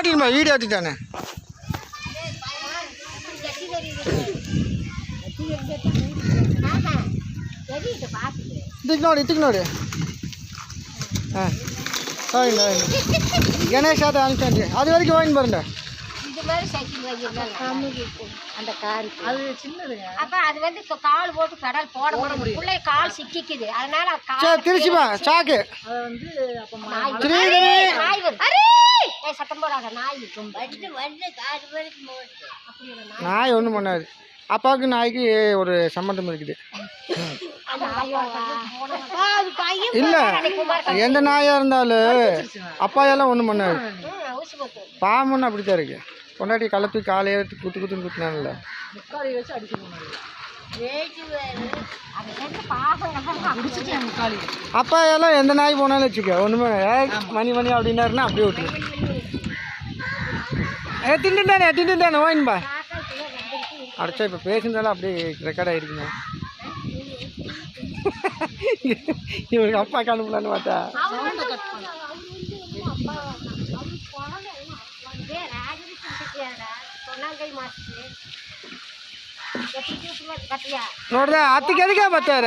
எடுத்துட்டுமா video எடுத்துட்டானே இதுக்கு node Ganesh அதை அனுப்பிச்சாண்டி அது வரைக்கும் வாங்கி பாருங்க அந்த கார் அது சின்னதுங்க அப்ப அது வந்து கால் போட்டு கடல் போட முடியும் உள்ள கால் சிக்கிக்குது அதனால திருச்சிமா சாக்கு அது வந்து அப்ப நாய் வருது ஏய் சத்தம் போடாத நாய் வந்து கார் வரைக்கும் போகுது நாய் ஒன்றும் பண்ணாது அப்பாவுக்கு நாய்க்கு ஒரு சம்மந்தம் இருக்குது இல்லை எந்த நாயாக இருந்தாலும் அப்பாயெல்லாம் ஒன்றும் பண்ணாது பாம்புன்னு அப்படித்தான் இருக்கு கொண்டாடி கலத்து காலையே குத்துன்னு குத்துனாங்கல்ல அப்பா எல்லாம் எந்த நாய் போனாலும் வச்சுக்க ஒன்றுமே மணி அப்படின்னாருன்னா அப்படியே விட்டுரு திண்டுட்டானே வாங்கிப்பா அடைச்சா இப்போ பேசுனதாலும் அப்படியே ரெக்கார்ட் ஆகிருக்குங்க இவருக்கு அப்பா காணும்லான்னு பார்த்தா ನೋಡ್ದ ಹತ್ತಿಗೆ ಅದಕ್ಕೆ ಬರ್ತಾರ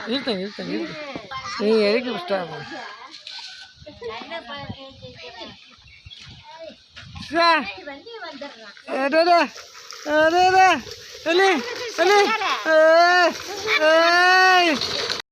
ಇರ್ತೇನೆ ನೀ ಎದಕ್ಕೆ ಇಷ್ಟ ಅಲ್ಲಿ